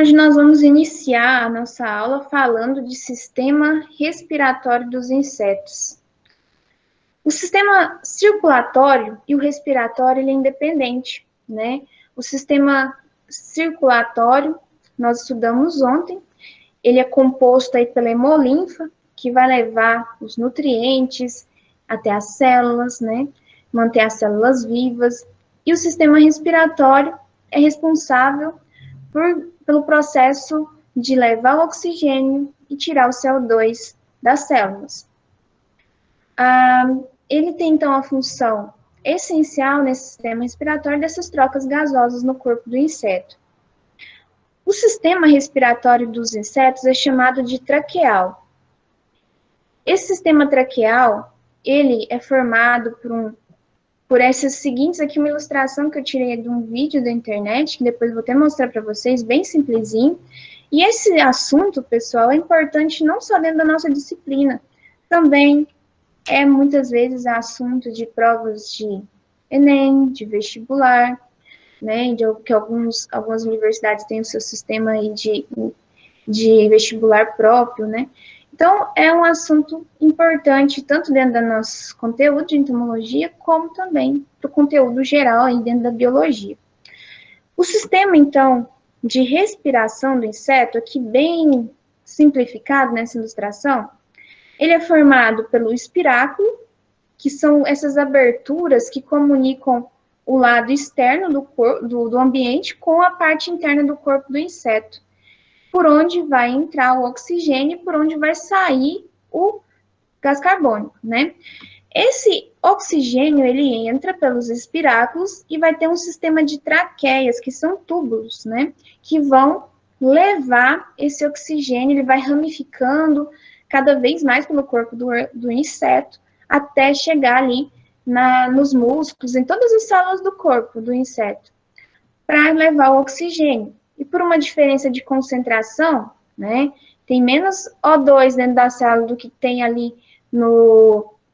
hoje nós vamos iniciar a nossa aula falando de sistema respiratório dos insetos. O sistema circulatório e o respiratório ele é independente, né? O sistema circulatório, nós estudamos ontem, ele é composto aí pela hemolinfa, que vai levar os nutrientes até as células, né? Manter as células vivas. E o sistema respiratório é responsável pelo processo de levar o oxigênio e tirar o CO2 das células. Ele tem, então, a função essencial nesse sistema respiratório dessas trocas gasosas no corpo do inseto. O sistema respiratório dos insetos é chamado de traqueal. Esse sistema traqueal, ele é formado por essas seguintes, aqui uma ilustração que eu tirei de um vídeo da internet, que depois vou até mostrar para vocês, bem simplesinho. E esse assunto, pessoal, é importante não só dentro da nossa disciplina, também é muitas vezes assunto de provas de Enem, de vestibular, né, que algumas universidades têm o seu sistema aí de vestibular próprio, né. Então, é um assunto importante, tanto dentro do nosso conteúdo de entomologia, como também para o conteúdo geral aí dentro da biologia. O sistema, então, de respiração do inseto, aqui bem simplificado nessa ilustração, ele é formado pelo espiráculo, que são essas aberturas que comunicam o lado externo do ambiente com a parte interna do corpo do inseto, por onde vai entrar o oxigênio e por onde vai sair o gás carbônico, né? Esse oxigênio, ele entra pelos espiráculos e vai ter um sistema de traqueias, que são túbulos, né? Que vão levar esse oxigênio, ele vai ramificando cada vez mais pelo corpo do inseto, até chegar ali nos músculos, em todas as células do corpo do inseto, para levar o oxigênio. E por uma diferença de concentração, né, tem menos O2 dentro da célula do que tem ali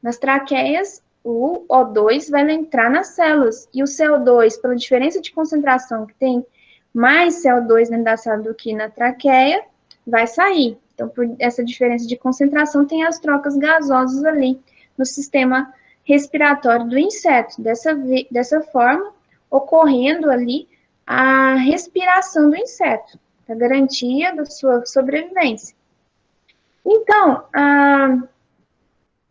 nas traqueias, o O2 vai entrar nas células. E o CO2, pela diferença de concentração, que tem mais CO2 dentro da célula do que na traqueia, vai sair. Então, por essa diferença de concentração, tem as trocas gasosas ali no sistema respiratório do inseto. Dessa forma, ocorrendo ali a respiração do inseto, a garantia da sua sobrevivência. Então,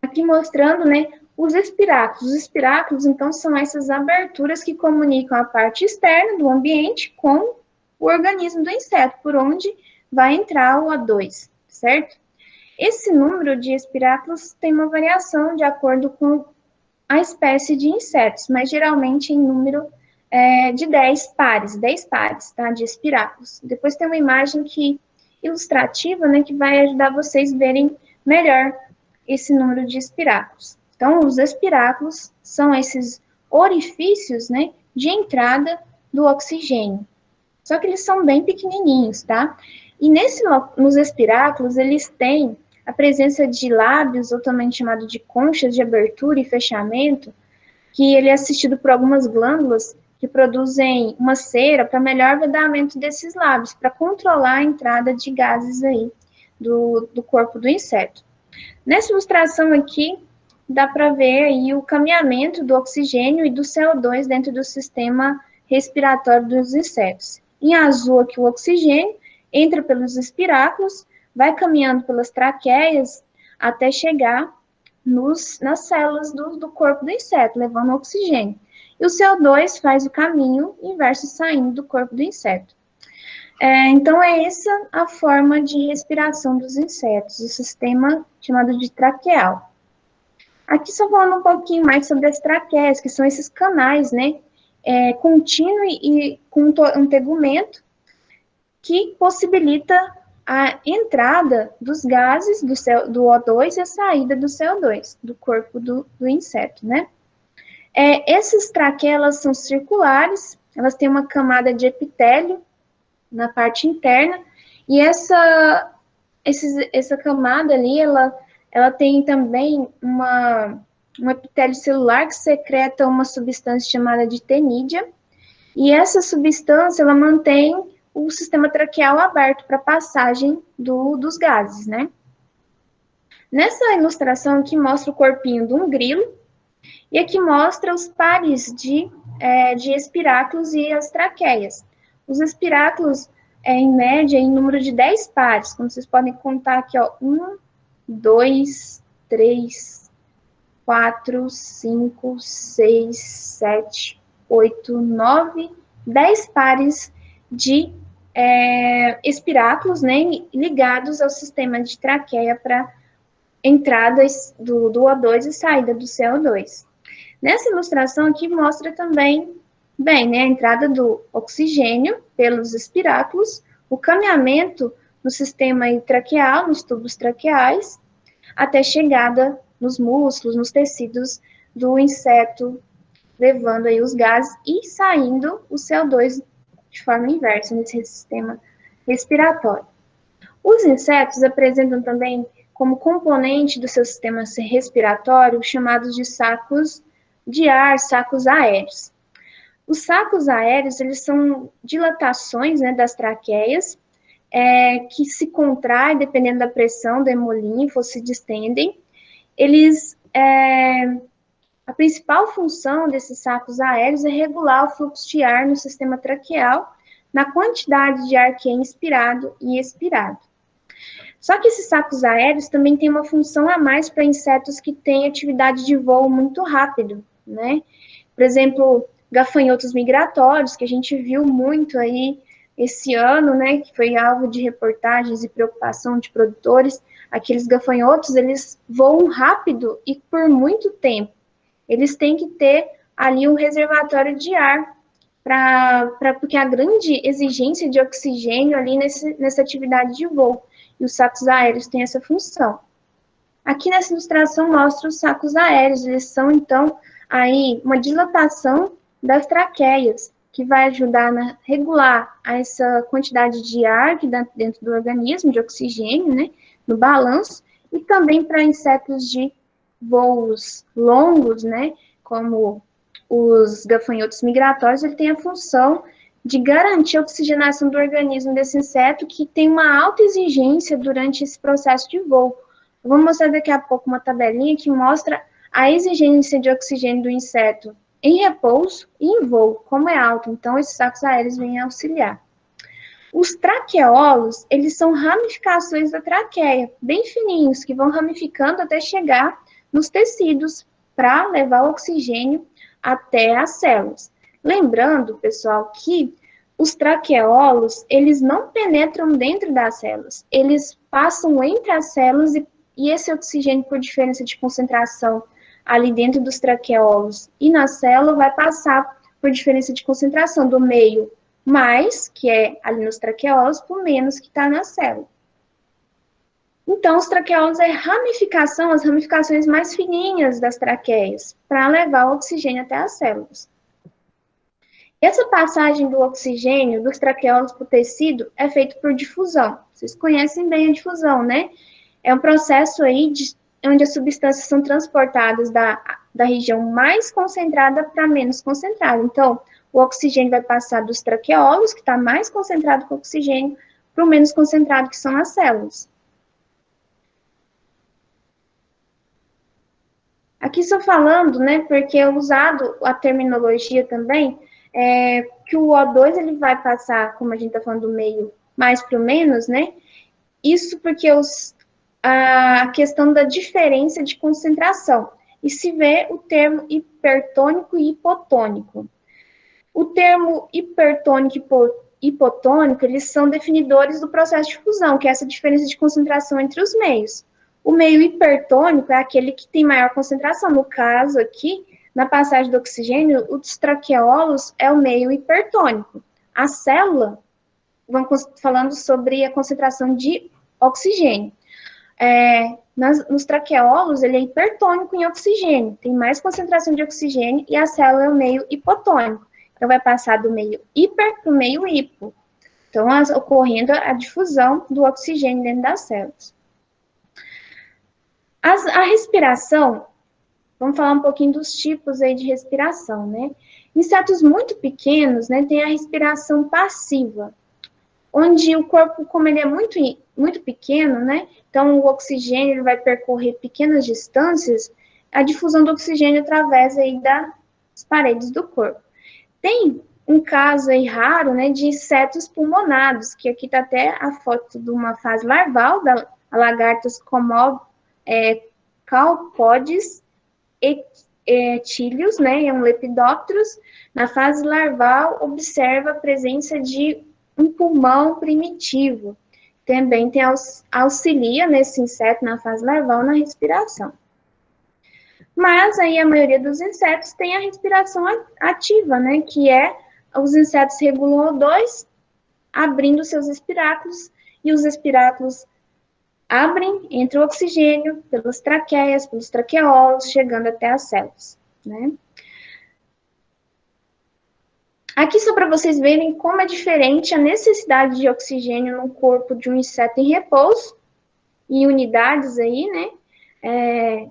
aqui mostrando, né, os espiráculos. Os espiráculos, então, são essas aberturas que comunicam a parte externa do ambiente com o organismo do inseto, por onde vai entrar o O2, certo? Esse número de espiráculos tem uma variação de acordo com a espécie de insetos, mas geralmente em número de 10 pares, tá, de espiráculos. Depois tem uma imagem ilustrativa, né, que vai ajudar vocês a verem melhor esse número de espiráculos. Então, os espiráculos são esses orifícios, né, de entrada do oxigênio. Só que eles são bem pequenininhos, tá? E nos espiráculos, eles têm a presença de lábios, ou também chamado de conchas de abertura e fechamento, que ele é assistido por algumas glândulas que produzem uma cera para melhor vedamento desses lábios, para controlar a entrada de gases aí do corpo do inseto. Nessa ilustração aqui, dá para ver aí o caminhamento do oxigênio e do CO2 dentro do sistema respiratório dos insetos. Em azul aqui o oxigênio entra pelos espiráculos, vai caminhando pelas traqueias até chegar nas células do corpo do inseto, levando oxigênio. E o CO2 faz o caminho inverso, saindo do corpo do inseto. Então, é essa a forma de respiração dos insetos, o sistema chamado de traqueal. Aqui só falando um pouquinho mais sobre as traqueias, que são esses canais, né, contínuo e com um tegumento, que possibilita a entrada dos gases do O2 e a saída do CO2 do corpo do inseto, né? Essas traqueias são circulares, elas têm uma camada de epitélio na parte interna, e essa camada ali, ela tem também um epitélio celular que secreta uma substância chamada de ctenídia, e essa substância, ela mantém o sistema traqueal aberto para passagem dos gases, né? Nessa ilustração aqui mostra o corpinho de um grilo, e aqui mostra os pares de espiráculos e as traqueias. Os espiráculos, em média, em número de 10 pares, como vocês podem contar aqui, ó, 1, 2, 3, 4, 5, 6, 7, 8, 9, 10 pares de espiráculos, né, ligados ao sistema de traqueia para entrada do O2 e saída do CO2. Nessa ilustração aqui mostra também, bem, né, a entrada do oxigênio pelos espiráculos, o caminhamento no sistema traqueal, nos tubos traqueais, até chegada nos músculos, nos tecidos do inseto, levando aí os gases e saindo o CO2 de forma inversa nesse sistema respiratório. Os insetos apresentam também como componente do seu sistema respiratório chamados de sacos de ar, sacos aéreos. Os sacos aéreos, eles são dilatações, né, das traqueias, que se contraem dependendo da pressão do hemolinfo, se distendem. A principal função desses sacos aéreos é regular o fluxo de ar no sistema traqueal, na quantidade de ar que é inspirado e expirado. Só que esses sacos aéreos também têm uma função a mais para insetos que têm atividade de voo muito rápido, né? Por exemplo, gafanhotos migratórios, que a gente viu muito aí esse ano, né, que foi alvo de reportagens e preocupação de produtores. Aqueles gafanhotos, eles voam rápido e por muito tempo. Eles têm que ter ali um reservatório de ar, porque a grande exigência de oxigênio ali nessa atividade de voo. E os sacos aéreos têm essa função. Aqui nessa ilustração mostra os sacos aéreos, eles são, então, aí uma dilatação das traqueias, que vai ajudar a regular essa quantidade de ar que dá dentro do organismo, de oxigênio, né, no balanço, e também para insetos de voos longos, né, como os gafanhotos migratórios, ele tem a função de garantir a oxigenação do organismo desse inseto, que tem uma alta exigência durante esse processo de voo. Eu vou mostrar daqui a pouco uma tabelinha que mostra a exigência de oxigênio do inseto em repouso e em voo, como é alto. Então, esses sacos aéreos vêm auxiliar. Os traqueolos, eles são ramificações da traqueia, bem fininhos, que vão ramificando até chegar nos tecidos para levar o oxigênio até as células. Lembrando, pessoal, que os traqueolos, eles não penetram dentro das células, eles passam entre as células e esse oxigênio, por diferença de concentração ali dentro dos traqueolos e na célula, vai passar por diferença de concentração do meio mais, que é ali nos traqueolos, por menos, que está na célula. Então, os traqueolos é ramificação, as ramificações mais fininhas das traqueias, para levar o oxigênio até as células. Essa passagem do oxigênio dos traqueolos para o tecido é feita por difusão. Vocês conhecem bem a difusão, né? É um processo aí onde as substâncias são transportadas da região mais concentrada para menos concentrada. Então, o oxigênio vai passar dos traqueolos, que está mais concentrado com oxigênio, para o menos concentrado, que são as células. Aqui só falando, né, porque é usado a terminologia também, que o O2 ele vai passar, como a gente está falando do meio mais para o menos, né, isso porque a questão da diferença de concentração, e se vê o termo hipertônico e hipotônico. O termo hipertônico e hipotônico, eles são definidores do processo de fusão, que é essa diferença de concentração entre os meios. O meio hipertônico é aquele que tem maior concentração. No caso aqui, na passagem do oxigênio, os traqueolos é o meio hipertônico. A célula, vamos falando sobre a concentração de oxigênio. Nos traqueolos, ele é hipertônico em oxigênio, tem mais concentração de oxigênio, e a célula é o meio hipotônico. Então, vai passar do meio hiper para o meio hipo. Então, ocorrendo a difusão do oxigênio dentro das células. A respiração, vamos falar um pouquinho dos tipos aí de respiração, né? Insetos muito pequenos, né, têm a respiração passiva. onde o corpo, como ele é muito pequeno, né? Então, o oxigênio ele vai percorrer pequenas distâncias, a difusão do oxigênio através aí das paredes do corpo. Tem um caso aí raro, né, de insetos pulmonados, que aqui está até a foto de uma fase larval da lagartas calpodes etílios, né, é um lepidópteros. Na fase larval, observa a presença de um pulmão primitivo. Também auxilia nesse inseto na fase larval na respiração. Mas aí a maioria dos insetos tem a respiração ativa, né, que é os insetos regulam O2, abrindo seus espiráculos, e os espiráculos abrem, entra o oxigênio pelas traqueias, pelos traqueolos, chegando até as células, né? Aqui só para vocês verem como é diferente a necessidade de oxigênio no corpo de um inseto em repouso, em unidades aí, né?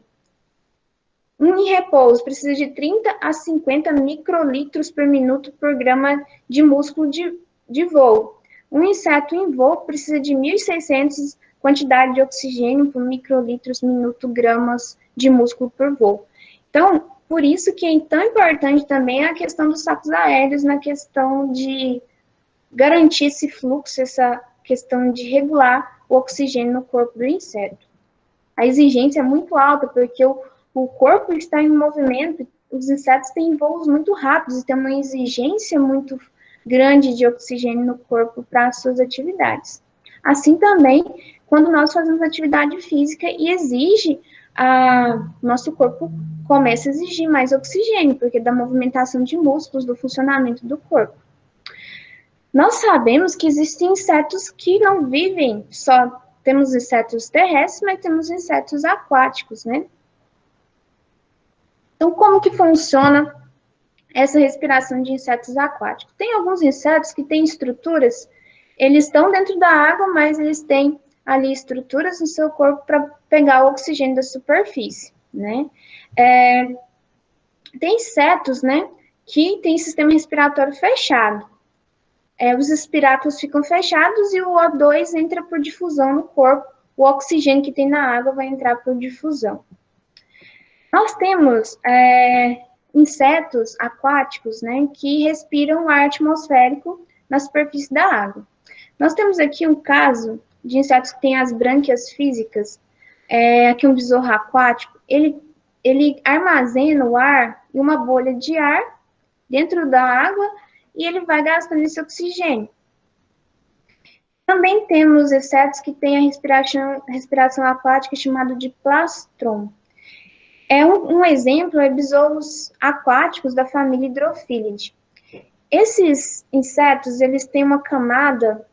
Um em repouso precisa de 30 a 50 microlitros por minuto por grama de músculo de voo. Um inseto em voo precisa de 1.600 quantidade de oxigênio por microlitros minuto gramas de músculo por voo. Então, por isso que é tão importante também a questão dos sapos aéreos, na questão de garantir esse fluxo, essa questão de regular o oxigênio no corpo do inseto. A exigência é muito alta, porque o corpo está em movimento, os insetos têm voos muito rápidos e tem uma exigência muito grande de oxigênio no corpo para as suas atividades. Assim também, quando nós fazemos atividade física e nosso corpo começa a exigir mais oxigênio, porque da movimentação de músculos, do funcionamento do corpo. Nós sabemos que existem insetos que não vivem só, temos insetos terrestres, mas temos insetos aquáticos, né? Então, como que funciona essa respiração de insetos aquáticos? Tem alguns insetos que têm estruturas, eles estão dentro da água, mas eles têm ali estruturas no seu corpo para pegar o oxigênio da superfície, né? Tem insetos, né, que têm sistema respiratório fechado. Os espiráculos ficam fechados e o O2 entra por difusão no corpo, o oxigênio que tem na água vai entrar por difusão. Nós temos insetos aquáticos, né, que respiram ar atmosférico na superfície da água. Nós temos aqui um caso de insetos que têm as brânquias físicas, aqui um besouro aquático, ele armazena o ar em uma bolha de ar dentro da água e ele vai gastando esse oxigênio. Também temos insetos que têm a respiração aquática chamada de plastron. Um exemplo é besouros aquáticos da família Hydrophilidae. Esses insetos, eles têm uma camada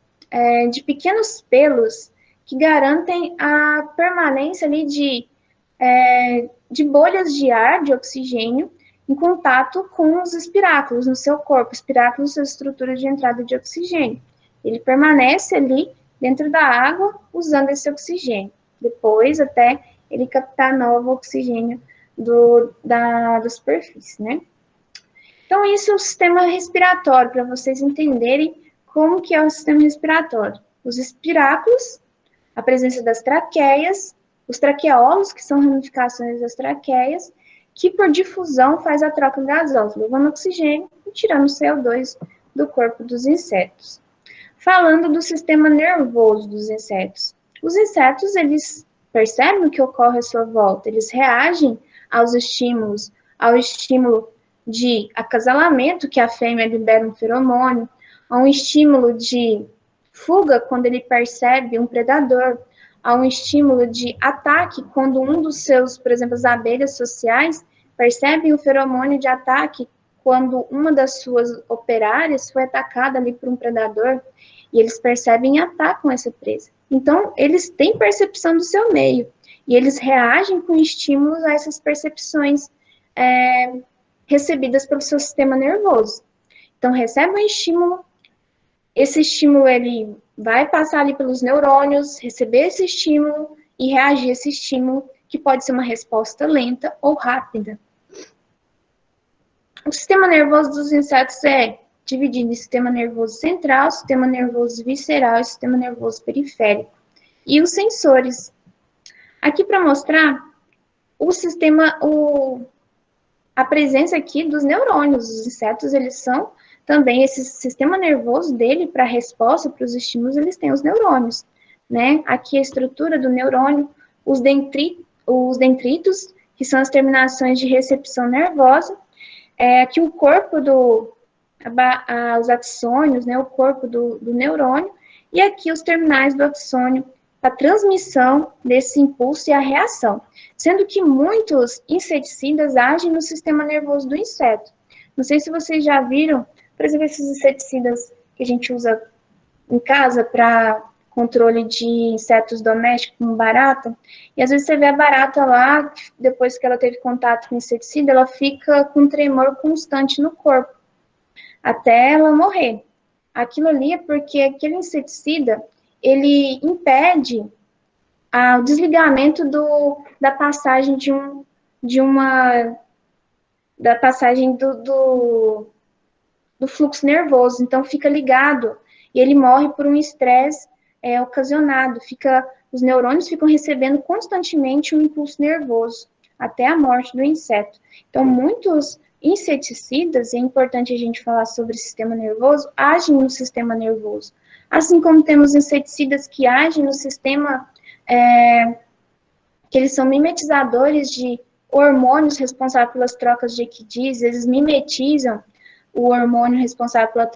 de pequenos pelos que garantem a permanência ali de bolhas de ar, de oxigênio, em contato com os espiráculos no seu corpo. Espiráculos são estruturas de entrada de oxigênio. Ele permanece ali dentro da água usando esse oxigênio. Depois, até ele captar novo oxigênio da superfície, né? Então, isso é o sistema respiratório, para vocês entenderem como que é o sistema respiratório. Os espiráculos, a presença das traqueias, os traqueolos, que são ramificações das traqueias, que por difusão faz a troca gasosa, levando oxigênio e tirando CO2 do corpo dos insetos. Falando do sistema nervoso dos insetos. Os insetos, eles percebem o que ocorre à sua volta, eles reagem aos estímulos, ao estímulo de acasalamento, que a fêmea libera um feromônio, a um estímulo de fuga, quando ele percebe um predador, a um estímulo de ataque, quando um dos seus, por exemplo, as abelhas sociais, percebem o feromônio de ataque, quando uma das suas operárias foi atacada ali por um predador, e eles percebem e atacam essa presa. Então, eles têm percepção do seu meio, e eles reagem com estímulos a essas percepções recebidas pelo seu sistema nervoso. Então, recebe um estímulo, esse estímulo ele vai passar ali pelos neurônios, receber esse estímulo e reagir a esse estímulo, que pode ser uma resposta lenta ou rápida. O sistema nervoso dos insetos é dividindo em sistema nervoso central, sistema nervoso visceral e sistema nervoso periférico. E os sensores. Aqui para mostrar a presença aqui dos neurônios. Os insetos, eles são também, esse sistema nervoso dele, para resposta para os estímulos, eles têm os neurônios, né? Aqui a estrutura do neurônio, os dendritos, que são as terminações de recepção nervosa, aqui o corpo os axônios, né, o corpo do neurônio, e aqui os terminais do axônio, a transmissão desse impulso e a reação, sendo que muitos inseticidas agem no sistema nervoso do inseto. Não sei se vocês já viram, por exemplo, esses inseticidas que a gente usa em casa para controle de insetos domésticos, como barata, e às vezes você vê a barata lá, depois que ela teve contato com o inseticida, ela fica com um tremor constante no corpo, até ela morrer. Aquilo ali é porque aquele inseticida, ele impede o desligamento da passagem da passagem do fluxo nervoso. Então, fica ligado e ele morre por um estresse ocasionado. Os neurônios ficam recebendo constantemente um impulso nervoso até a morte do inseto. Então, muitos inseticidas, e é importante a gente falar sobre o sistema nervoso, agem no sistema nervoso. Assim como temos inseticidas que agem no sistema, que eles são mimetizadores de hormônios responsáveis pelas trocas de equidis, eles mimetizam o hormônio responsável pela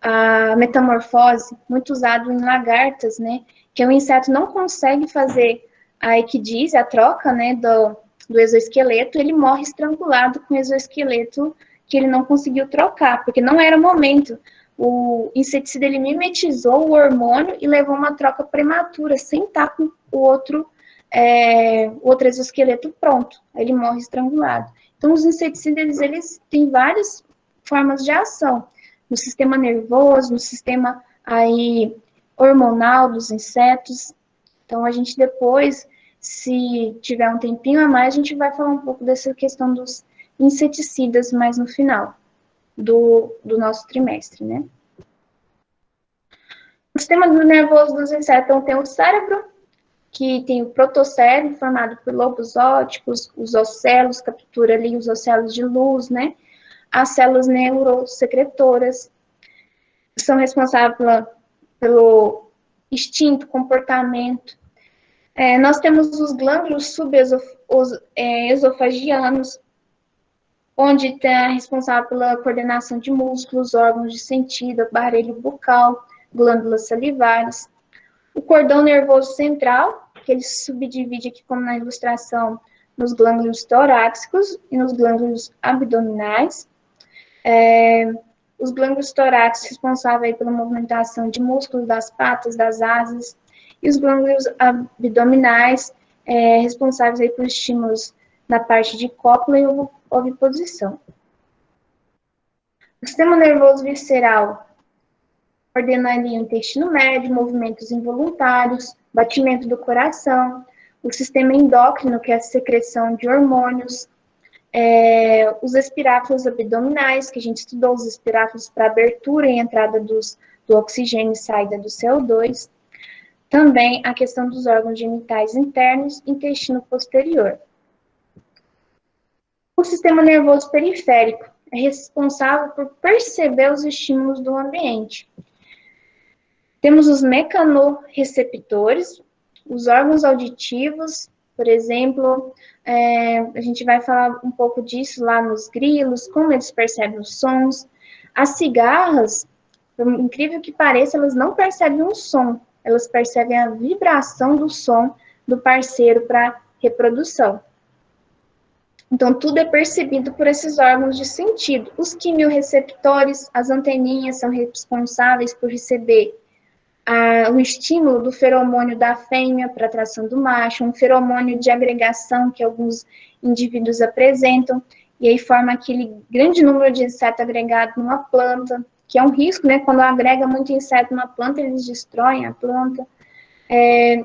a metamorfose, muito usado em lagartas, né, que o inseto não consegue fazer a equidise, a troca, né, do exoesqueleto, ele morre estrangulado com o exoesqueleto que ele não conseguiu trocar, porque não era o momento. O inseticida, ele mimetizou o hormônio e levou uma troca prematura, sem estar com o outro exoesqueleto pronto. Ele morre estrangulado. Então, os inseticidas, eles têm várias formas de ação. No sistema nervoso, no sistema hormonal dos insetos. Então, a gente depois, se tiver um tempinho a mais, a gente vai falar um pouco dessa questão dos inseticidas mais no final do nosso trimestre, né? O sistema nervoso dos insetos então, tem o cérebro, que tem o protocérebro, formado por lobos ópticos, os ocelos, captura ali os ocelos de luz, né? As células neurosecretoras, que são responsáveis pelo instinto, comportamento. Nós temos os glândulos subesofagianos, onde está responsável pela coordenação de músculos, órgãos de sentido, aparelho bucal, glândulas salivares. O cordão nervoso central, que ele se subdivide aqui, como na ilustração, nos glândulos torácicos e nos glândulos abdominais. Os glândulos torácicos responsáveis pela movimentação de músculos das patas, das asas, e os glândulos abdominais responsáveis aí por estímulos na parte de cópula e oviposição. O sistema nervoso visceral ordena ali o intestino médio, movimentos involuntários, batimento do coração, o sistema endócrino, que é a secreção de hormônios, os espiráculos abdominais, que a gente estudou, os espiráculos para abertura e entrada do oxigênio e saída do CO2. Também a questão dos órgãos genitais internos, intestino posterior. O sistema nervoso periférico é responsável por perceber os estímulos do ambiente. Temos os mecanorreceptores, os órgãos auditivos, por exemplo, a gente vai falar um pouco disso lá nos grilos, como eles percebem os sons. As cigarras, por incrível que pareça, elas não percebem um som, elas percebem a vibração do som do parceiro para reprodução. Então, tudo é percebido por esses órgãos de sentido. Os quimiorreceptores, as anteninhas, são responsáveis por receber o estímulo do feromônio da fêmea para a atração do macho, um feromônio de agregação que alguns indivíduos apresentam, e aí forma aquele grande número de inseto agregado numa planta, que é um risco, né? Quando agrega muito inseto numa planta, eles destroem a planta.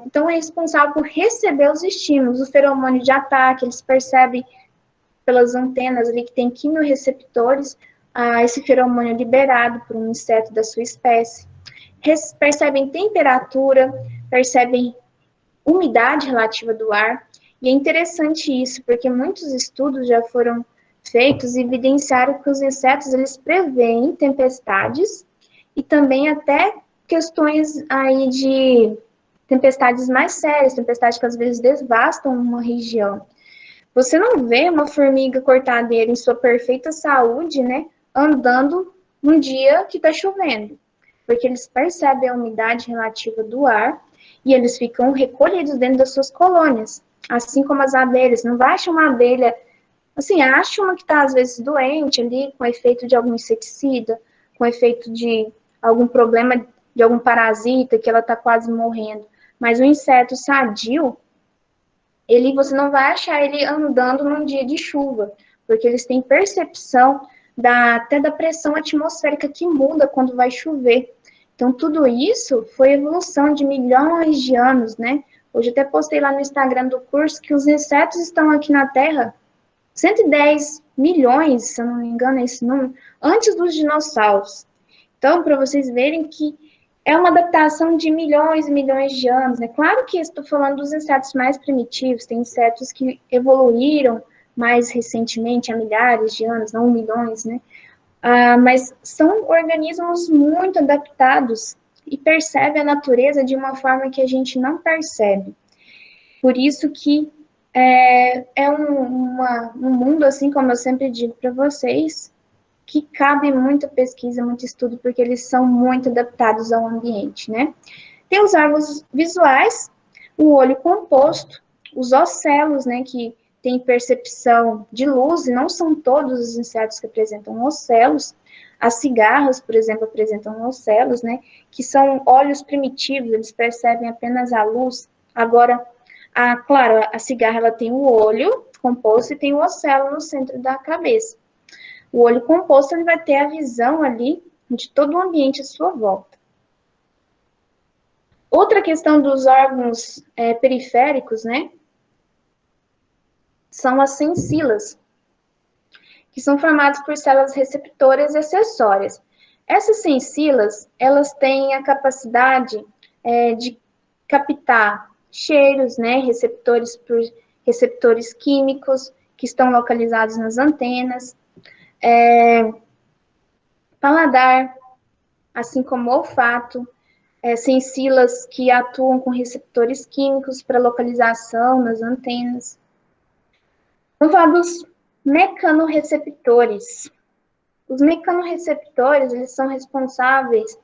Então, é responsável por receber os estímulos. O feromônio de ataque, eles percebem pelas antenas ali que tem quimiorreceptores, esse feromônio liberado por um inseto da sua espécie. Percebem temperatura, percebem umidade relativa do ar. E é interessante isso, porque muitos estudos já foram feitos e evidenciaram que os insetos eles preveem tempestades e também até questões aí de tempestades mais sérias, tempestades que às vezes devastam uma região. Você não vê uma formiga cortadeira em sua perfeita saúde, né, andando num dia que está chovendo, porque eles percebem a umidade relativa do ar e eles ficam recolhidos dentro das suas colônias, assim como as abelhas. Não vai achar uma abelha, assim, acha uma que está às vezes doente ali, com efeito de algum inseticida, com efeito de algum problema, de algum parasita, que ela está quase morrendo. Mas o inseto sadio, você não vai achar ele andando num dia de chuva, porque eles têm percepção até da pressão atmosférica que muda quando vai chover. Então, tudo isso foi evolução de milhões de anos, né? Hoje até postei lá no Instagram do curso que os insetos estão aqui na Terra 110 milhões, se eu não me engano é esse número, antes dos dinossauros. Então, para vocês verem que é uma adaptação de milhões e milhões de anos. É claro que estou falando dos insetos mais primitivos, tem insetos que evoluíram mais recentemente, há milhares de anos, não milhões, né? Mas são organismos muito adaptados e percebem a natureza de uma forma que a gente não percebe. Por isso que é um mundo, assim como eu sempre digo para vocês, que cabe muita pesquisa, muito estudo, porque eles são muito adaptados ao ambiente, né? Tem os órgãos visuais, o olho composto, os ocelos, né, que têm percepção de luz, e não são todos os insetos que apresentam ocelos. As cigarras, por exemplo, apresentam ocelos, né, que são olhos primitivos, eles percebem apenas a luz. Agora, claro, a cigarra ela tem o olho composto e tem o ocelo no centro da cabeça. O olho composto ele vai ter a visão ali de todo o ambiente à sua volta. Outra questão dos órgãos periféricos, né, são as sensilas, que são formadas por células receptoras e acessórias. Essas sensilas, elas têm a capacidade de captar cheiros, né, receptores químicos que estão localizados nas antenas, paladar, assim como olfato, sensilas que atuam com receptores químicos para localização nas antenas. Vamos falar dos mecanorreceptores. Os mecanorreceptores, eles são responsáveis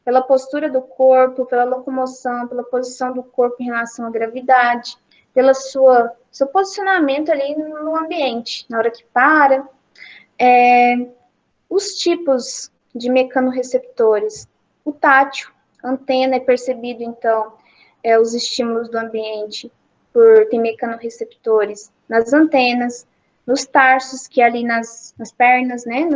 pela postura do corpo, pela locomoção, pela posição do corpo em relação à gravidade, pelo seu posicionamento ali no ambiente, na hora que para. Os tipos de mecanorreceptores. O tátil, antena é percebido, então, os estímulos do ambiente tem mecanorreceptores nas antenas, nos tarsos, que é ali nas pernas, né,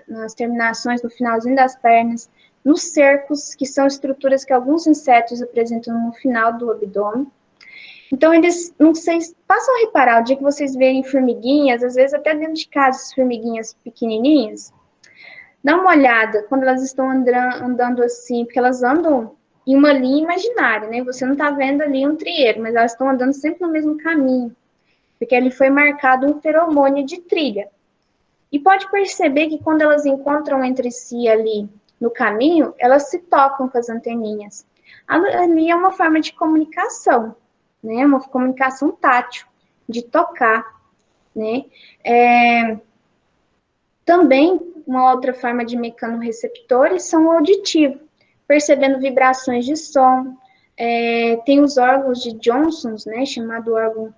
nas terminações, no finalzinho das pernas, nos cercos, que são estruturas que alguns insetos apresentam no final do abdômen. Então, eles, não sei, passam a reparar, o dia que vocês verem formiguinhas, às vezes até dentro de casa, formiguinhas pequenininhas, dá uma olhada quando elas estão andando assim, porque elas andam em uma linha imaginária, né? Você não está vendo ali um trieiro, mas elas estão andando sempre no mesmo caminho, porque ali foi marcado um feromônio de trilha. E pode perceber que quando elas encontram entre si ali no caminho, elas se tocam com as anteninhas. Ali é uma forma de comunicação, né? Uma comunicação tátil, de tocar, né? Também, uma outra forma de mecanorreceptores são o auditivo, percebendo vibrações de som. Tem os órgãos de Johnson, né, chamado órgão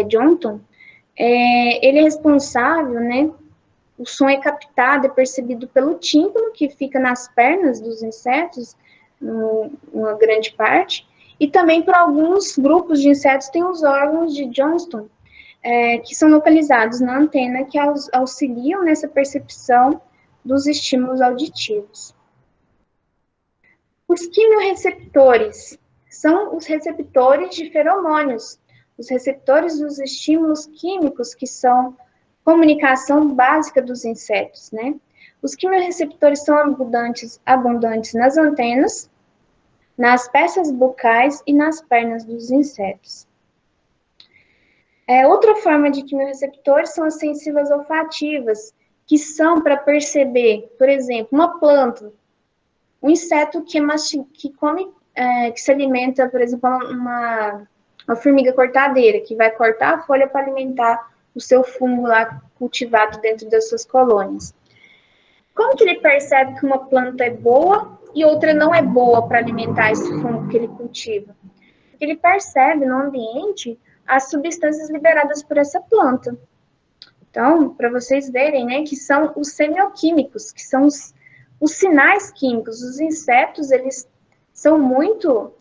Johnson. Ele é responsável, né, o som é captado e percebido pelo tímpano, que fica nas pernas dos insetos, uma grande parte, e também por alguns grupos de insetos tem os órgãos de Johnston, que são localizados na antena, que auxiliam nessa percepção dos estímulos auditivos. Os quimiorreceptores são os receptores de feromônios, os receptores dos estímulos químicos que são comunicação básica dos insetos, né? Os quimiorreceptores são abundantes nas antenas, nas peças bucais e nas pernas dos insetos. Outra forma de quimiorreceptores são as sensíveis olfativas, que são para perceber, por exemplo, uma planta, um inseto que come, que se alimenta, por exemplo, uma formiga cortadeira, que vai cortar a folha para alimentar o seu fungo lá cultivado dentro das suas colônias. Como que ele percebe que uma planta é boa e outra não é boa para alimentar esse fungo que ele cultiva? Porque ele percebe no ambiente as substâncias liberadas por essa planta. Então, para vocês verem, né, que são os semioquímicos, que são os sinais químicos. Os insetos, eles são muito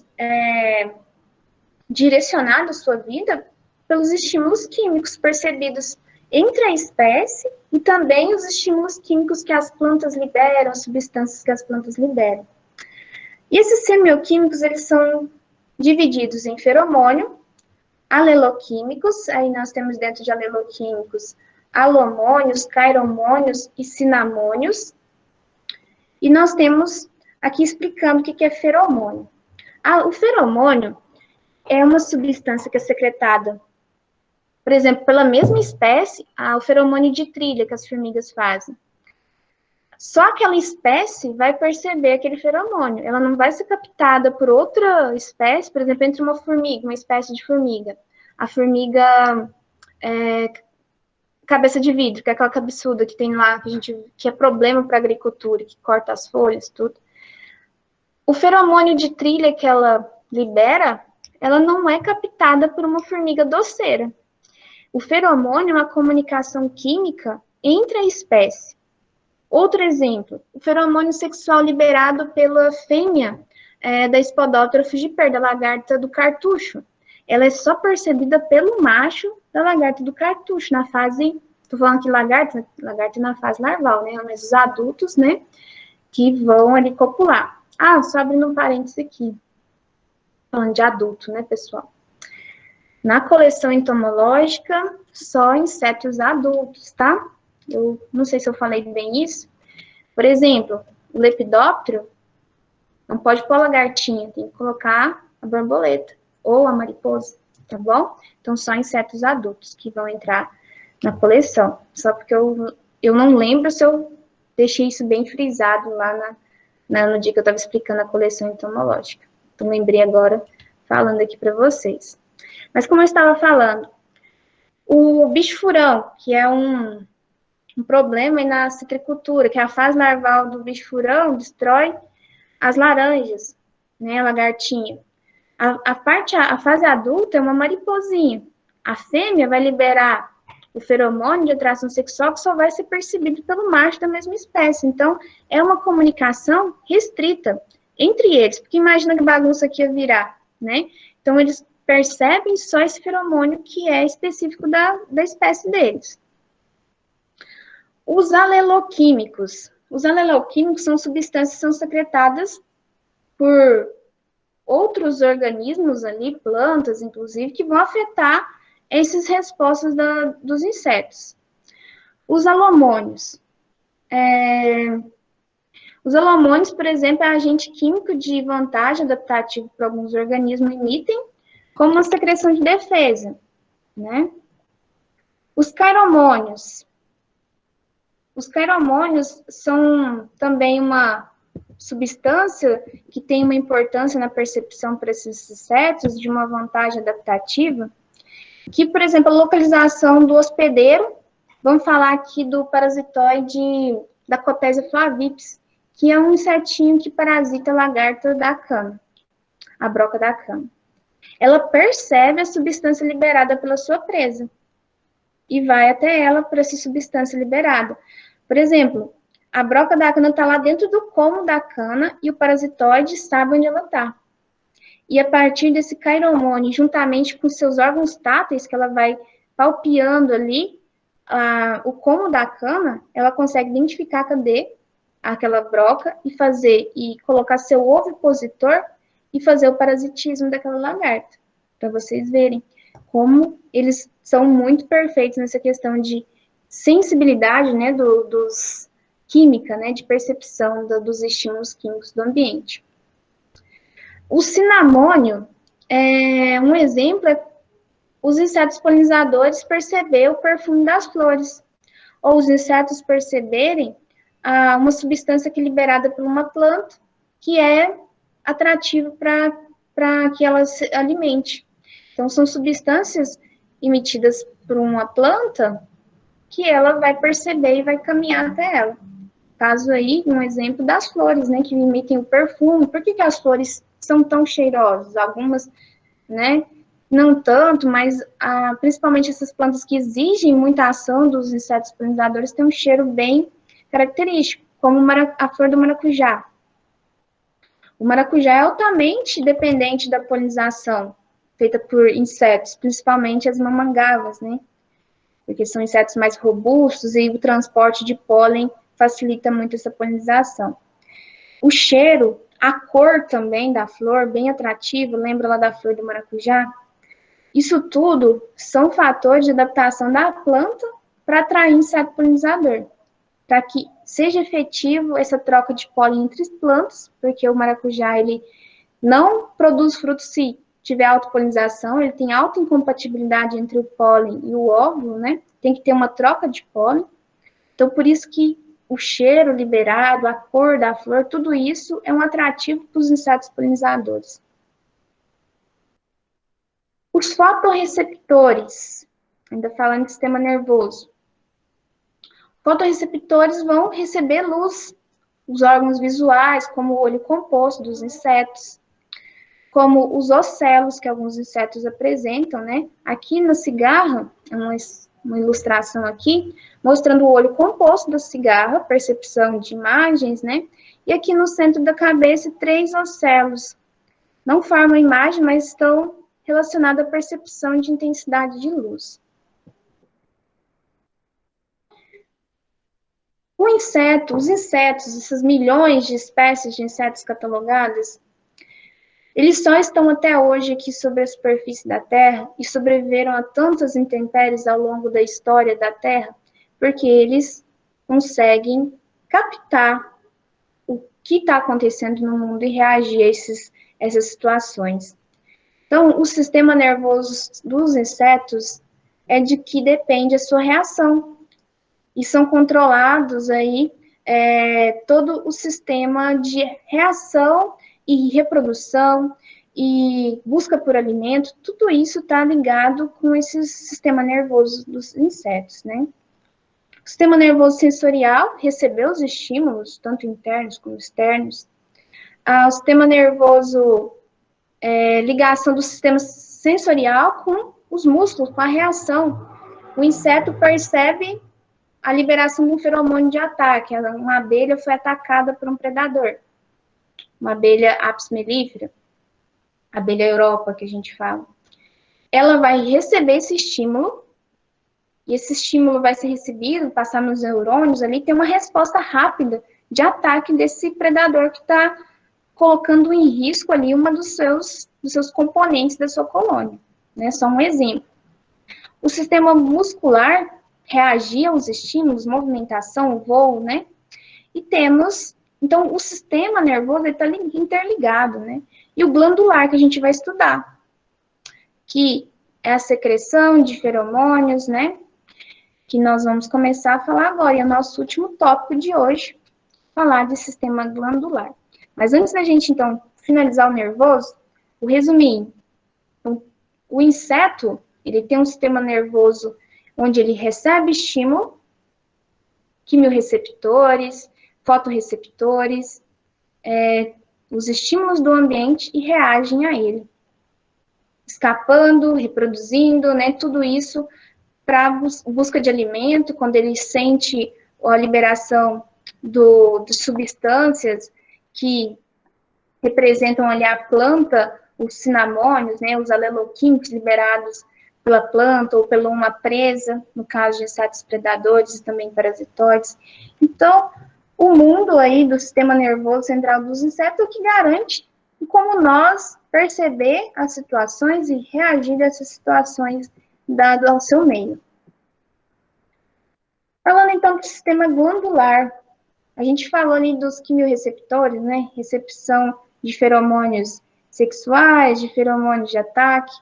direcionados a sua vida pelos estímulos químicos percebidos entre a espécie e também os estímulos químicos que as plantas liberam, as substâncias que as plantas liberam. E esses semioquímicos, eles são divididos em feromônio, aleloquímicos, aí nós temos dentro de aleloquímicos alomônios, cairomônios e cinamônios. E nós temos aqui explicando o que é feromônio. O feromônio é uma substância que é secretada, por exemplo, pela mesma espécie, o feromônio de trilha que as formigas fazem. Só aquela espécie vai perceber aquele feromônio. Ela não vai ser captada por outra espécie, por exemplo, entre uma formiga, uma espécie de formiga. A formiga cabeça de vidro, que é aquela cabeçuda que tem lá, que é problema para a agricultura, que corta as folhas, tudo. O feromônio de trilha que ela libera, ela não é captada por uma formiga doceira. O feromônio é uma comunicação química entre a espécie. Outro exemplo, o feromônio sexual liberado pela fêmea da Spodoptera fugiper, da lagarta do cartucho. Ela é só percebida pelo macho da lagarta do cartucho, na fase, estou falando aqui lagarta na fase larval, né, mas os adultos, né, que vão ali copular. Só abrindo um parênteses aqui, falando de adulto, né, pessoal. Na coleção entomológica, só insetos adultos, tá? Eu não sei se eu falei bem isso. Por exemplo, o lepidóptero não pode pôr a lagartinha, tem que colocar a borboleta ou a mariposa, tá bom? Então, só insetos adultos que vão entrar na coleção. Só porque eu não lembro se eu deixei isso bem frisado lá no dia que eu estava explicando a coleção entomológica. Então, lembrei agora, falando aqui para vocês. Mas como eu estava falando, o bicho-furão, que é um problema aí na citricultura, que é a fase larval do bicho-furão destrói as laranjas, né, a lagartinha. A fase adulta é uma mariposinha. A fêmea vai liberar o feromônio de atração sexual que só vai ser percebido pelo macho da mesma espécie. Então, é uma comunicação restrita entre eles, porque imagina que bagunça que ia virar, né? Então, eles percebem só esse feromônio que é específico da espécie deles. Os aleloquímicos. Os aleloquímicos são substâncias que são secretadas por outros organismos ali, plantas, inclusive, que vão afetar essas respostas dos insetos. Os alomônios. Os alomônios, por exemplo, é agente químico de vantagem adaptativo para alguns organismos emitem, como uma secreção de defesa, né? Os cairomônios. Os cairomônios são também uma substância que tem uma importância na percepção para esses insetos de uma vantagem adaptativa, que, por exemplo, a localização do hospedeiro, vamos falar aqui do parasitoide da Cotésia flavips, que é um insetinho que parasita a lagarta da cana, a broca da cana. Ela percebe a substância liberada pela sua presa e vai até ela por essa substância liberada. Por exemplo, a broca da cana está lá dentro do como da cana e o parasitoide sabe onde ela está. E a partir desse cairomônio, juntamente com seus órgãos táteis, que ela vai palpeando ali o como da cana, ela consegue identificar cadê aquela broca e colocar seu ovipositor e fazer o parasitismo daquela lagarta, para vocês verem como eles são muito perfeitos nessa questão de sensibilidade, né, dos química, né, de percepção dos estímulos químicos do ambiente. O cinamônio, um exemplo é os insetos polinizadores perceber o perfume das flores, ou os insetos perceberem uma substância que é liberada por uma planta que é atrativa para que ela se alimente. Então, são substâncias emitidas por uma planta que ela vai perceber e vai caminhar até ela. Caso aí, um exemplo das flores, né, que emitem o perfume. Por que as flores são tão cheirosas? Algumas, né, não tanto, mas principalmente essas plantas que exigem muita ação dos insetos polinizadores têm um cheiro bem característico, como a flor do maracujá. O maracujá é altamente dependente da polinização feita por insetos, principalmente as mamangavas, né? Porque são insetos mais robustos e o transporte de pólen facilita muito essa polinização. O cheiro, a cor também da flor, bem atrativo, lembra lá da flor do maracujá? Isso tudo são fatores de adaptação da planta para atrair inseto polinizador, para que seja efetivo essa troca de pólen entre plantas, porque o maracujá ele não produz frutos se tiver autopolinização, ele tem alta incompatibilidade entre o pólen e o óvulo, né? Tem que ter uma troca de pólen. Então, por isso que o cheiro liberado, a cor da flor, tudo isso é um atrativo para os insetos polinizadores. Os fotorreceptores, ainda falando de sistema nervoso. Fotorreceptores vão receber luz, os órgãos visuais, como o olho composto dos insetos, como os ocelos que alguns insetos apresentam, né? Aqui na cigarra, uma ilustração aqui, mostrando o olho composto da cigarra, percepção de imagens, né? E aqui no centro da cabeça, 3 ocelos. Não formam imagem, mas estão relacionados à percepção de intensidade de luz. Os insetos, essas milhões de espécies de insetos catalogadas, eles só estão até hoje aqui sobre a superfície da Terra e sobreviveram a tantas intempéries ao longo da história da Terra, porque eles conseguem captar o que está acontecendo no mundo e reagir a essas situações. Então, o sistema nervoso dos insetos é de que depende a sua reação. E são controlados aí todo o sistema de reação e reprodução e busca por alimento, tudo isso está ligado com esse sistema nervoso dos insetos, né? O sistema nervoso sensorial recebeu os estímulos, tanto internos como externos. O sistema nervoso, ligação do sistema sensorial com os músculos, com a reação. O inseto percebe a liberação de um feromônio de ataque. Uma abelha foi atacada por um predador. Uma abelha apis mellifera, abelha Europa, que a gente fala. Ela vai receber esse estímulo, e esse estímulo vai ser recebido, passar nos neurônios ali, tem uma resposta rápida de ataque desse predador que está colocando em risco ali uma dos seus componentes da sua colônia. Né? Só um exemplo. O sistema muscular reagia aos estímulos, movimentação, voo, né? E temos, então, o sistema nervoso está interligado, né? E o glandular, que a gente vai estudar, que é a secreção de feromônios, né? Que nós vamos começar a falar agora, e é o nosso último tópico de hoje, falar de sistema glandular. Mas antes da gente, então, finalizar o nervoso, o resuminho. Então, o inseto, ele tem um sistema nervoso onde ele recebe estímulo, quimiorreceptores, fotorreceptores, os estímulos do ambiente e reagem a ele. Escapando, reproduzindo, né, tudo isso para busca de alimento, quando ele sente a liberação de substâncias que representam ali a planta, os cinamônios, né, os aleloquímicos liberados pela planta ou pela uma presa, no caso de insetos predadores e também parasitoides. Então, o mundo aí do sistema nervoso central dos insetos é o que garante como nós perceber as situações e reagir a essas situações dado ao seu meio. então para o sistema glandular. A gente falou ali dos quimiorreceptores, né? Recepção de feromônios sexuais, de feromônios de ataque.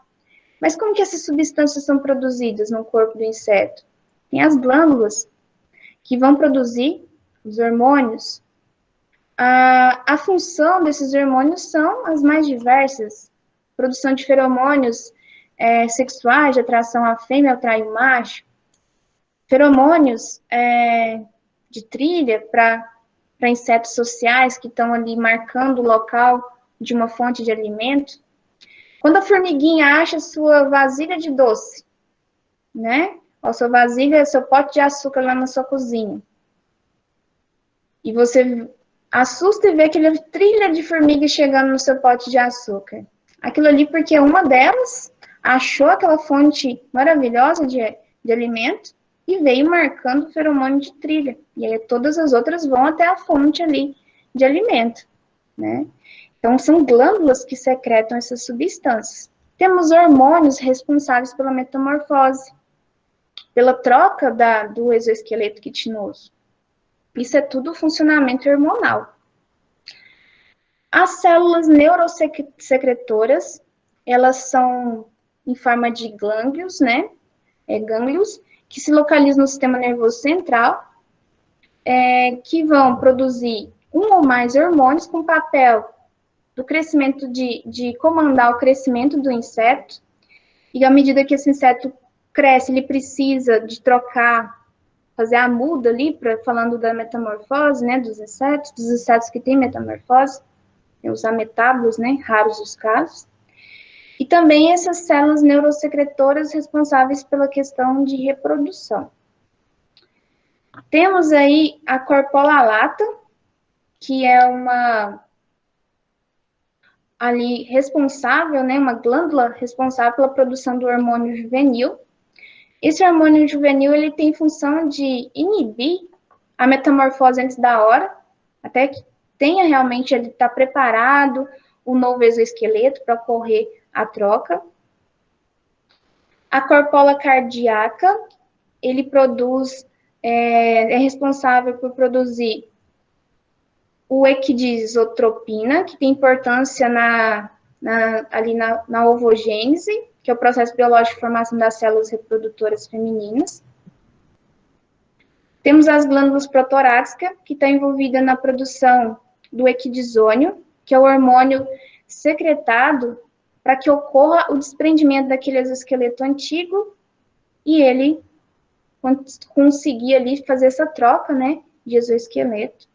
Mas como que essas substâncias são produzidas no corpo do inseto? Tem as glândulas que vão produzir os hormônios. A função desses hormônios são as mais diversas. Produção de feromônios sexuais, de atração à fêmea, atrai o macho. Feromônios de trilha para insetos sociais que estão ali marcando o local de uma fonte de alimento. Quando a formiguinha acha sua vasilha de doce, né? Ou sua vasilha, seu pote de açúcar lá na sua cozinha. E você assusta e vê aquela trilha de formigas chegando no seu pote de açúcar. Aquilo ali porque uma delas achou aquela fonte maravilhosa de alimento e veio marcando o feromônio de trilha. E aí todas as outras vão até a fonte ali de alimento, né? Então, são glândulas que secretam essas substâncias. Temos hormônios responsáveis pela metamorfose, pela troca do exoesqueleto quitinoso. Isso é tudo funcionamento hormonal. As células neurosecretoras, elas são em forma de gânglios, né? Gânglios, que se localizam no sistema nervoso central, que vão produzir um ou mais hormônios com papel do crescimento, de comandar o crescimento do inseto, e à medida que esse inseto cresce, ele precisa de trocar, fazer a muda ali, falando da metamorfose, né, dos insetos que têm metamorfose, os ametábulos, né, raros os casos, e também essas células neurosecretoras responsáveis pela questão de reprodução. Temos aí a corpola lata, que é uma ali responsável, né, uma glândula responsável pela produção do hormônio juvenil. Esse hormônio juvenil, ele tem função de inibir a metamorfose antes da hora, até que tenha realmente, ele está preparado, o novo exoesqueleto para ocorrer a troca. A corpola cardíaca, ele produz, é responsável por produzir o equidisotropina, que tem importância ali na ovogênese, que é o processo biológico de formação das células reprodutoras femininas. Temos as glândulas protorácicas, que está envolvida na produção do equidisônio, que é o hormônio secretado para que ocorra o desprendimento daquele exoesqueleto antigo e ele conseguir ali fazer essa troca, né, de exoesqueleto.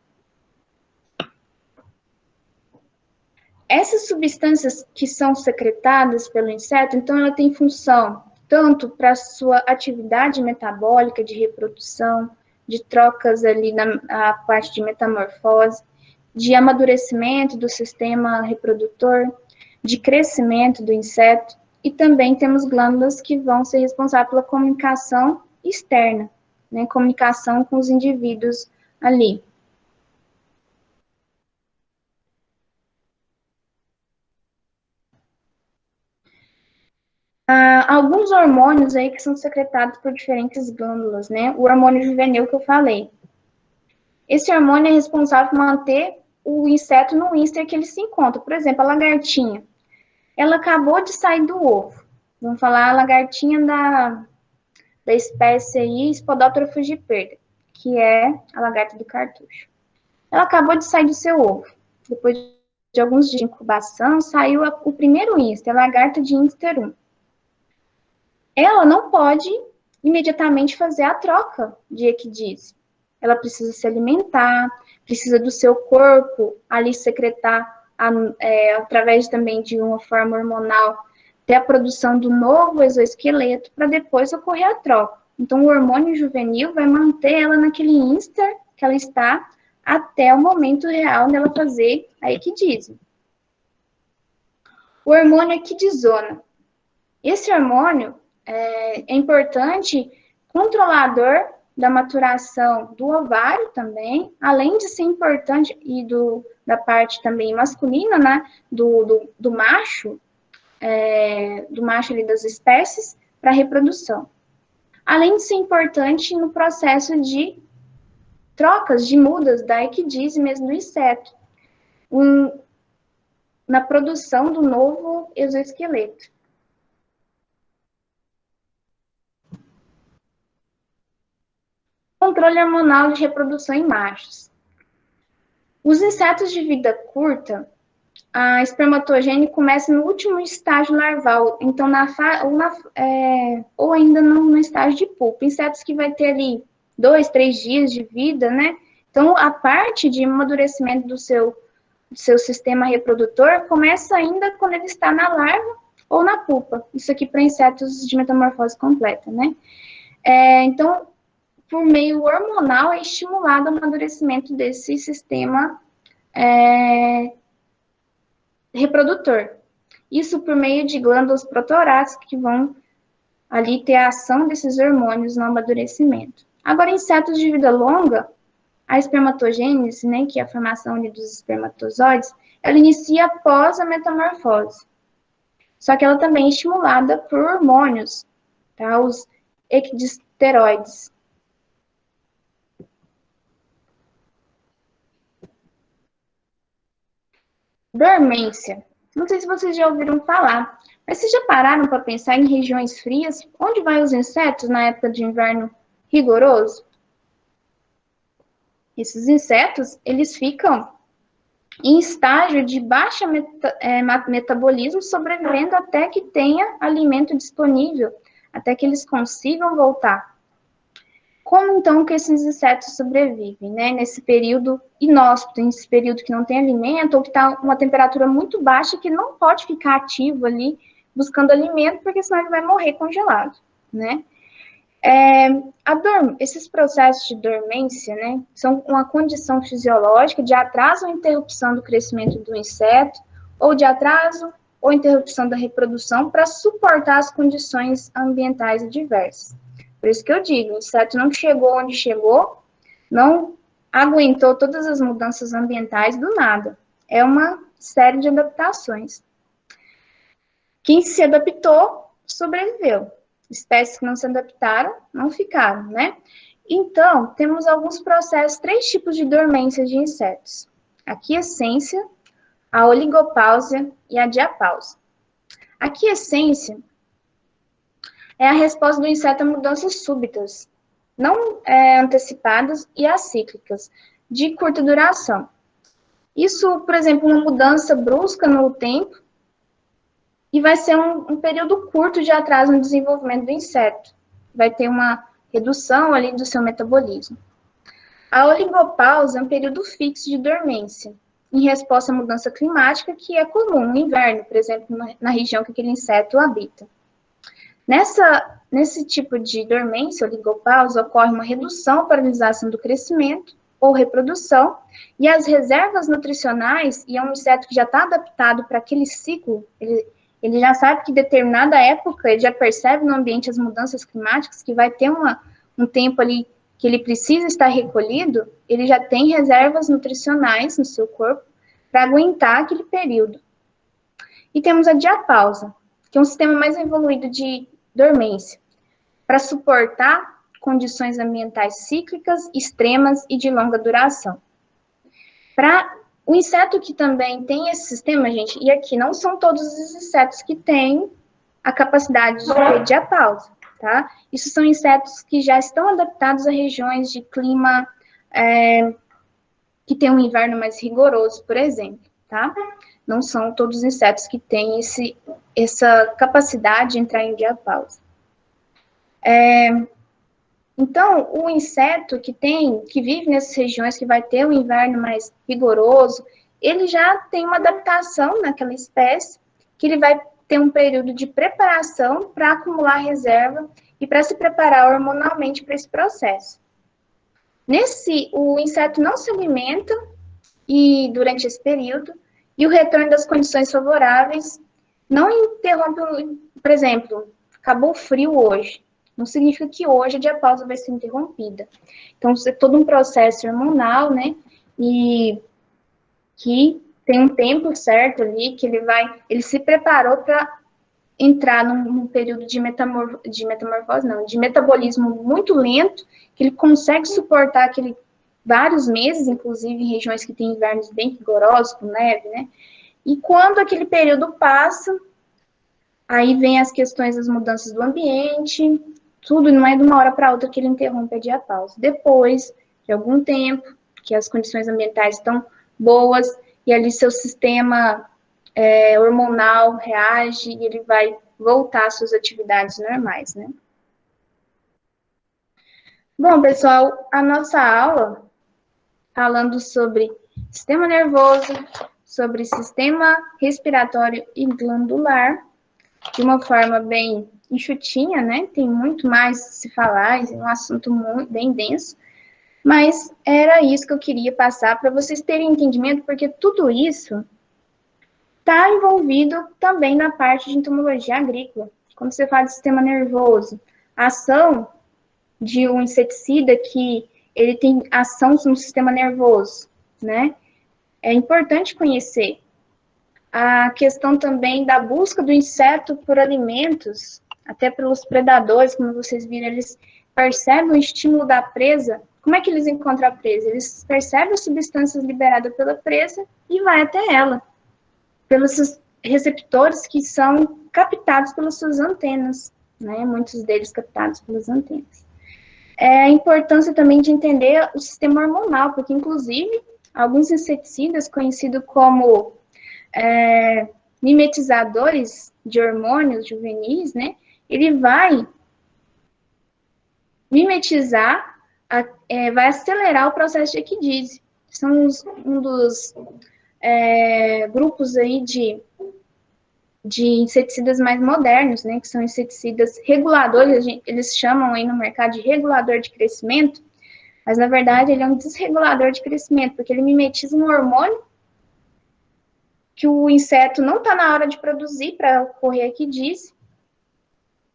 Essas substâncias que são secretadas pelo inseto, então ela tem função tanto para a sua atividade metabólica de reprodução, de trocas ali na parte de metamorfose, de amadurecimento do sistema reprodutor, de crescimento do inseto, e também temos glândulas que vão ser responsáveis pela comunicação externa, né, comunicação com os indivíduos ali. Alguns hormônios aí que são secretados por diferentes glândulas, né? O hormônio juvenil que eu falei. Esse hormônio é responsável por manter o inseto no íster que ele se encontra. Por exemplo, a lagartinha. Ela acabou de sair do ovo. Vamos falar a lagartinha da espécie aí Spodoptera frugiperda, que é a lagarta do cartucho. Ela acabou de sair do seu ovo. Depois de alguns dias de incubação, saiu o primeiro íster, a lagarta de íster 1. Ela não pode imediatamente fazer a troca de equidise. Ela precisa se alimentar, precisa do seu corpo ali secretar, através também de uma forma hormonal, ter a produção do novo exoesqueleto para depois ocorrer a troca. Então, o hormônio juvenil vai manter ela naquele íster que ela está até o momento real dela fazer a equidise. O hormônio equidisona. Esse hormônio é importante, controlador da maturação do ovário também, além de ser importante, e da parte também masculina, né, do macho ali das espécies, para a reprodução. Além de ser importante no processo de trocas de mudas da equidise mesmo do inseto, na produção do novo exoesqueleto. Controle hormonal de reprodução em machos. Os insetos de vida curta, a espermatogênese começa no último estágio larval, então ou ainda no estágio de pupa. Insetos que vai ter ali 2, 3 dias de vida, né? Então, a parte de amadurecimento do seu sistema reprodutor começa ainda quando ele está na larva ou na pupa. Isso aqui para insetos de metamorfose completa, né? Então, por meio hormonal, é estimulado o amadurecimento desse sistema reprodutor. Isso por meio de glândulas protorácicas que vão ali ter a ação desses hormônios no amadurecimento. Agora, insetos de vida longa, a espermatogênese, né, que é a formação ali dos espermatozoides, ela inicia após a metamorfose. Só que ela também é estimulada por hormônios, tá? Os equidisteroides. Dormência. Não sei se vocês já ouviram falar, mas vocês já pararam para pensar em regiões frias? Onde vai os insetos na época de inverno rigoroso? Esses insetos, eles ficam em estágio de baixa metabolismo, sobrevivendo até que tenha alimento disponível, até que eles consigam voltar. Como então que esses insetos sobrevivem, né? Nesse período inóspito, nesse período que não tem alimento, ou que está uma temperatura muito baixa, que não pode ficar ativo ali buscando alimento, porque senão ele vai morrer congelado, né? Esses processos de dormência, né, são uma condição fisiológica de atraso ou interrupção do crescimento do inseto, ou de atraso ou interrupção da reprodução para suportar as condições ambientais adversas. Por isso que eu digo, o inseto não chegou onde chegou, não aguentou todas as mudanças ambientais do nada. É uma série de adaptações. Quem se adaptou, sobreviveu. Espécies que não se adaptaram, não ficaram, né? Então, temos alguns processos, 3 tipos de dormência de insetos. A quiescência, a oligopausia e a diapausa. A quiescência é a resposta do inseto a mudanças súbitas, não antecipadas e acíclicas, de curta duração. Isso, por exemplo, uma mudança brusca no tempo, e vai ser um período curto de atraso no desenvolvimento do inseto. Vai ter uma redução ali do seu metabolismo. A oligopausa é um período fixo de dormência, em resposta à mudança climática, que é comum no inverno, por exemplo, na região que aquele inseto habita. Nesse tipo de dormência, oligopausa, ocorre uma redução ou paralisação do crescimento ou reprodução, e as reservas nutricionais, e é um inseto que já está adaptado para aquele ciclo, ele já sabe que em determinada época, ele já percebe no ambiente as mudanças climáticas, que vai ter um tempo ali que ele precisa estar recolhido, ele já tem reservas nutricionais no seu corpo para aguentar aquele período. E temos a diapausa, que é um sistema mais evoluído de dormência, para suportar condições ambientais cíclicas, extremas e de longa duração. Para o inseto que também tem esse sistema, gente, e aqui não são todos os insetos que têm a capacidade de ter diapausa, tá? Isso são insetos que já estão adaptados a regiões de clima que tem um inverno mais rigoroso, por exemplo, tá? Não são todos os insetos que têm essa capacidade de entrar em diapausa. Então, o inseto que vive nessas regiões que vai ter um inverno mais rigoroso, ele já tem uma adaptação naquela espécie, que ele vai ter um período de preparação para acumular reserva e para se preparar hormonalmente para esse processo. O inseto não se alimenta durante esse período, e o retorno das condições favoráveis não interrompe, por exemplo, acabou o frio hoje, não significa que hoje a diapausa vai ser interrompida. Então, é todo um processo hormonal, né, e que tem um tempo certo ali, que ele se preparou para entrar num período de metabolismo muito lento, que ele consegue suportar vários meses, inclusive em regiões que têm invernos bem rigorosos, com neve, né? E quando aquele período passa, aí vem as questões das mudanças do ambiente, tudo não é de uma hora para outra que ele interrompe a diapause. Depois de algum tempo, que as condições ambientais estão boas, e ali seu sistema hormonal reage e ele vai voltar às suas atividades normais, né? Bom, pessoal, a nossa aula, falando sobre sistema nervoso, sobre sistema respiratório e glandular, de uma forma bem enxutinha, né? Tem muito mais a se falar, é um assunto muito, bem denso, mas era isso que eu queria passar para vocês terem entendimento, porque tudo isso está envolvido também na parte de entomologia agrícola. Quando você fala de sistema nervoso, a ação de um inseticida que ele tem ação no sistema nervoso, né? É importante conhecer. A questão também da busca do inseto por alimentos, até pelos predadores, como vocês viram, eles percebem o estímulo da presa. Como é que eles encontram a presa? Eles percebem as substâncias liberadas pela presa e vai até ela, pelos receptores que são captados pelas suas antenas, né? Muitos deles captados pelas antenas. A importância também de entender o sistema hormonal, porque, inclusive, alguns inseticidas, conhecidos como mimetizadores de hormônios juvenis, né, ele vai mimetizar, vai acelerar o processo de equidise. São um dos grupos aí de inseticidas mais modernos, né, que são inseticidas reguladores, eles chamam aí no mercado de regulador de crescimento, mas na verdade ele é um desregulador de crescimento, porque ele mimetiza um hormônio que o inseto não está na hora de produzir para ocorrer a equidise,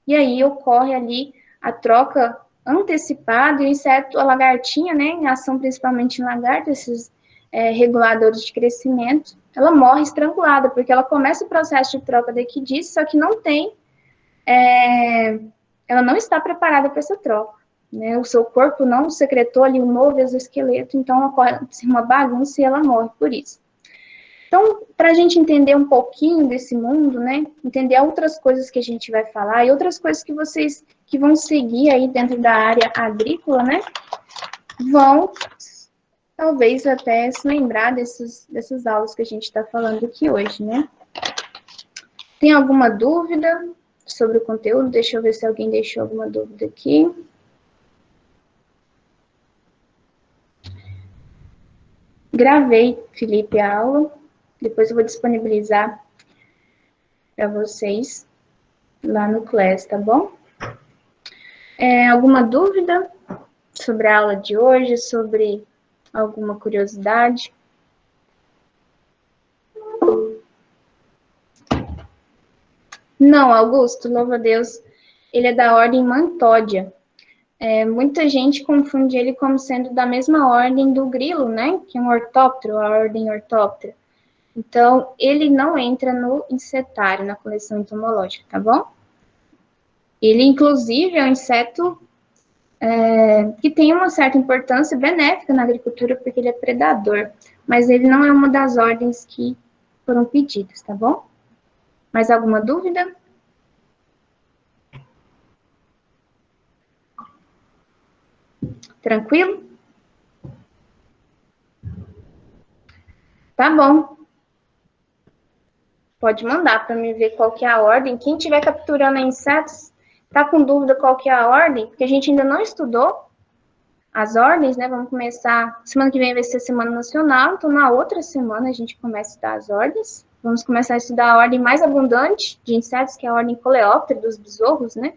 e aí ocorre ali a troca antecipada, e o inseto, a lagartinha, né, em ação principalmente em lagarto, esses reguladores de crescimento, ela morre estrangulada, porque ela começa o processo de troca da equidise, só que não tem, ela não está preparada para essa troca, né, o seu corpo não secretou ali um novo exoesqueleto, então ocorre uma bagunça e ela morre por isso. Então, para a gente entender um pouquinho desse mundo, né, entender outras coisas que a gente vai falar e outras coisas que vocês que vão seguir aí dentro da área agrícola, né, vão talvez até se lembrar dessas aulas que a gente está falando aqui hoje, né. Tem alguma dúvida sobre o conteúdo? Deixa eu ver se alguém deixou alguma dúvida aqui. Gravei, Felipe, a aula. Depois eu vou disponibilizar para vocês lá no Class, tá bom? Alguma dúvida sobre a aula de hoje, sobre alguma curiosidade? Não, Augusto, louva a Deus, ele é da ordem Mantódia. Muita gente confunde ele como sendo da mesma ordem do grilo, né? Que é um ortóptero, a ordem Orthoptera. Então, ele não entra no insetário, na coleção entomológica, tá bom? Ele, inclusive, é um inseto que tem uma certa importância benéfica na agricultura, porque ele é predador, mas ele não é uma das ordens que foram pedidas, tá bom? Mais alguma dúvida? Tranquilo? Tá bom. Pode mandar para mim ver qual que é a ordem. Quem estiver capturando insetos, tá com dúvida qual que é a ordem? Porque a gente ainda não estudou as ordens, né? Vamos começar, semana que vem vai ser a Semana Nacional, então na outra semana a gente começa a estudar as ordens. Vamos começar a estudar a ordem mais abundante de insetos, que é a ordem Coleóptera, dos besouros, né?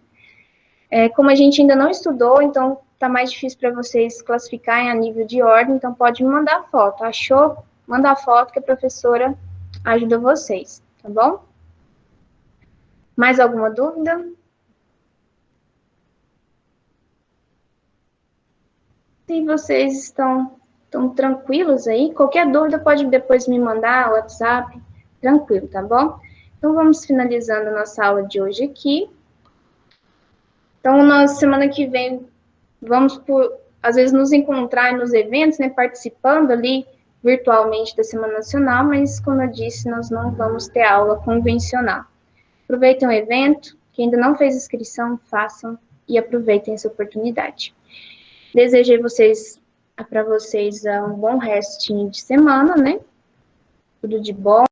Como a gente ainda não estudou, então tá mais difícil para vocês classificarem a nível de ordem, então pode me mandar foto. Achou? Manda a foto que a professora ajuda vocês, tá bom? Mais alguma dúvida? Se vocês estão tranquilos aí, qualquer dúvida pode depois me mandar no WhatsApp, tranquilo, tá bom? Então, vamos finalizando a nossa aula de hoje aqui. Então, na semana que vem, vamos por às vezes, nos encontrar nos eventos, né, participando ali virtualmente da Semana Nacional, mas, como eu disse, nós não vamos ter aula convencional. Aproveitem o evento, quem ainda não fez inscrição, façam e aproveitem essa oportunidade. Desejei para vocês um bom restinho de semana, né? Tudo de bom.